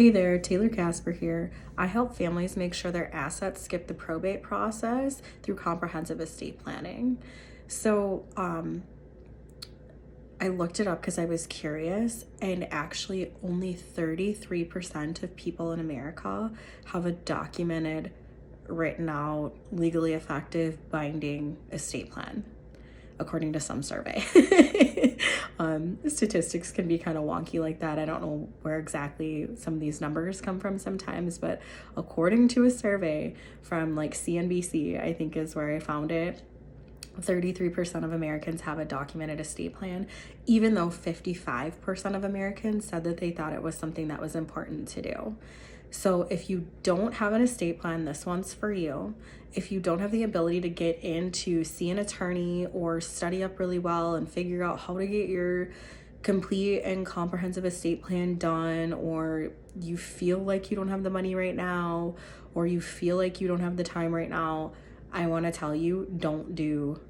Hey there, Taylor Casper here. I help families make sure their assets skip the probate process through comprehensive estate planning. So, I looked it up because I was curious, and actually, only 33% of people in America have a documented, written out, legally effective, binding estate plan, according to some survey. Statistics can be kind of wonky like that. I don't know where exactly some of these numbers come from sometimes, but according to a survey from like CNBC, I think is where I found it, 33% of Americans have a documented estate plan, even though 55% of Americans said that they thought it was something that was important to do. So if you don't have an estate plan, this one's for you. If you don't have the ability to get in to see an attorney or study up really well and figure out how to get your complete and comprehensive estate plan done, or you feel like you don't have the money right now, or you feel like you don't have the time right now, I want to tell you, don't do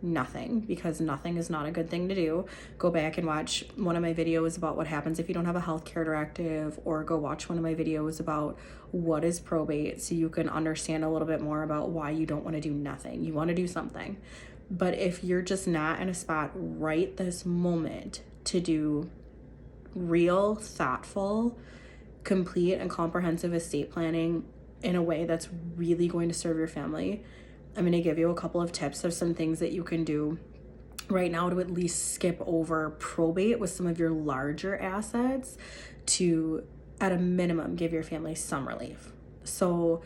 nothing, because nothing is not a good thing to do. Go back and watch one of my videos about what happens if you don't have a healthcare directive, or go watch one of my videos about what is probate so you can understand a little bit more about why you don't want to do nothing. You want to do something. But if you're just not in a spot right this moment to do real, thoughtful, complete, and comprehensive estate planning in a way that's really going to serve your family, I'm going to give you a couple of tips of some things that you can do right now to at least skip over probate with some of your larger assets to, at a minimum, give your family some relief. So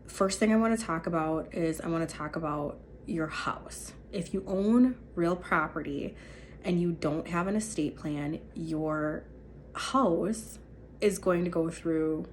first thing I want to talk about is I want to talk about your house. If you own real property and you don't have an estate plan, your house is going to go through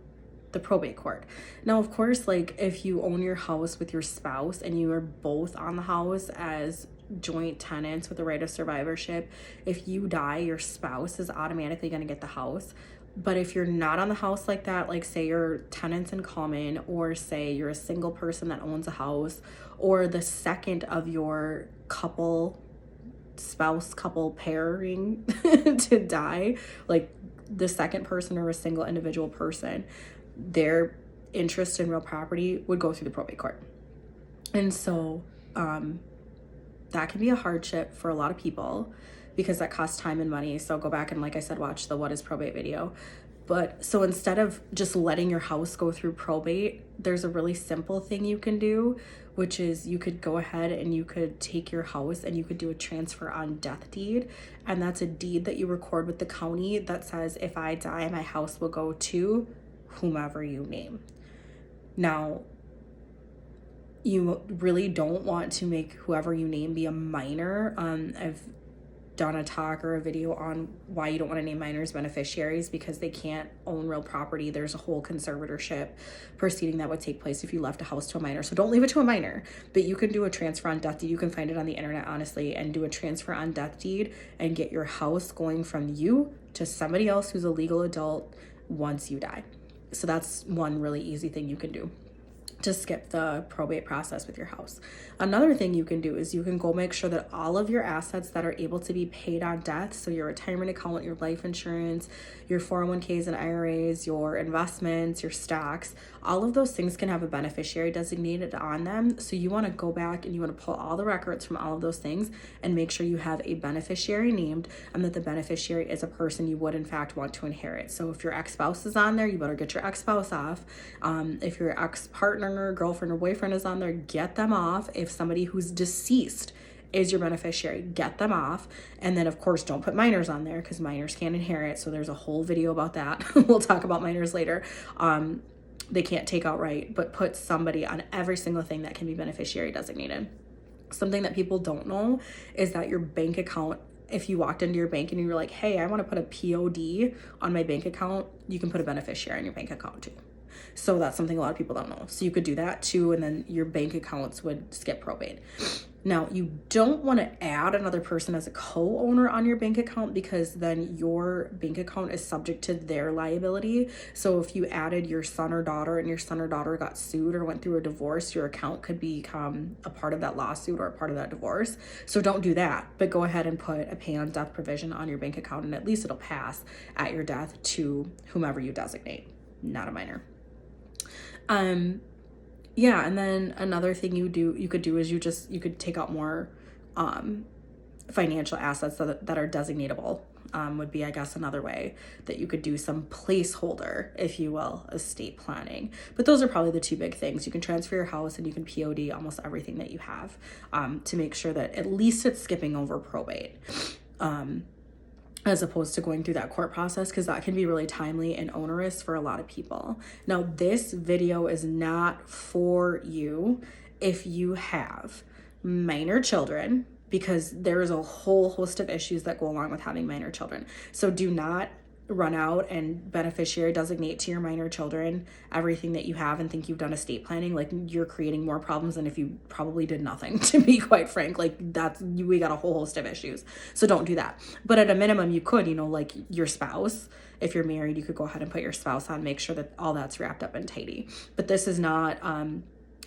the probate court. Now, of course, like if you own your house with your spouse and you are both on the house as joint tenants with the right of survivorship, if you die, your spouse is automatically going to get the house. But if you're not on the house like that, like say you're tenants in common, or say you're a single person that owns a house, or the second of your spouse couple pairing to die, like the second person or a single individual person, their interest in real property would go through the probate court. And so that can be a hardship for a lot of people because that costs time and money. So go back and, like I said, watch the What is Probate video. But so instead of just letting your house go through probate, there's a really simple thing you can do, which is you could go ahead and you could take your house and you could do a transfer on death deed. And that's a deed that you record with the county that says, if I die, my house will go to whomever you name. Now, you really don't want to make whoever you name be a minor. I've done a talk or a video on why you don't want to name minors beneficiaries, because they can't own real property. There's a whole conservatorship proceeding that would take place if you left a house to a minor. So don't leave it to a minor, but you can do a transfer on death deed. You can find it on the internet, honestly, and do a transfer on death deed and get your house going from you to somebody else who's a legal adult once you die. So that's one really easy thing you can do to skip the probate process with your house. Another thing you can do is you can go make sure that all of your assets that are able to be paid on death, so your retirement account, your life insurance, your 401ks and IRAs, your investments, your stocks, all of those things can have a beneficiary designated on them. So you want to go back and you want to pull all the records from all of those things and make sure you have a beneficiary named, and that the beneficiary is a person you would in fact want to inherit. So if your ex-spouse is on there, you better get your ex-spouse off. If your ex-partner, girlfriend, or boyfriend is on there, get them off. If somebody who's deceased is your beneficiary, get them off. And then of course don't put minors on there, because minors can't inherit. So there's a whole video about that. We'll talk about minors later. They can't take outright, but put somebody on every single thing that can be beneficiary designated. Something that people don't know is that your bank account, if you walked into your bank and you were like, hey, I want to put a POD on my bank account, you can put a beneficiary on your bank account too. So that's something a lot of people don't know. So you could do that too, and then your bank accounts would skip probate. Now, you don't want to add another person as a co-owner on your bank account because then your bank account is subject to their liability. So if you added your son or daughter and your son or daughter got sued or went through a divorce, your account could become a part of that lawsuit or a part of that divorce. So don't do that, but go ahead and put a pay on death provision on your bank account, and at least it'll pass at your death to whomever you designate, not a minor. Yeah, and then another thing you could do is you could take out more financial assets that are designatable, would be, I guess, another way that you could do some placeholder, if you will, estate planning. But those are probably the two big things. You can transfer your house and you can POD almost everything that you have, to make sure that at least it's skipping over probate. As opposed to going through that court process, because that can be really timely and onerous for a lot of people. Now, this video is not for you if you have minor children, because there's a whole host of issues that go along with having minor children. So do not run out and beneficiary designate to your minor children everything that you have and think you've done estate planning. Like, you're creating more problems than if you probably did nothing, to be quite frank. Like, we got a whole host of issues. So don't do that. But at a minimum, you could, like your spouse, if you're married, you could go ahead and put your spouse on, make sure that all that's wrapped up and tidy. But this is not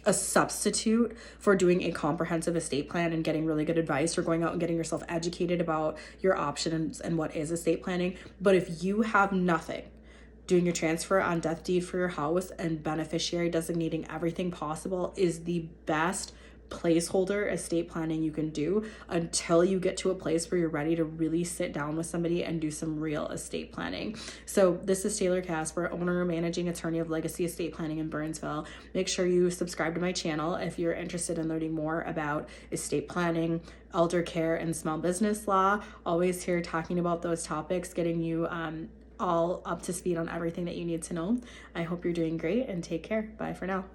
a substitute for doing a comprehensive estate plan and getting really good advice, or going out and getting yourself educated about your options and what is estate planning. But if you have nothing, doing your transfer on death deed for your house and beneficiary designating everything possible is the best placeholder estate planning you can do until you get to a place where you're ready to really sit down with somebody and do some real estate planning. So this is Taylor Casper, owner and managing attorney of Legacy Estate Planning in Burnsville. Make sure you subscribe to my channel if you're interested in learning more about estate planning, elder care, and small business law. Always here talking about those topics, getting you all up to speed on everything that you need to know. I hope you're doing great, and take care. Bye for now.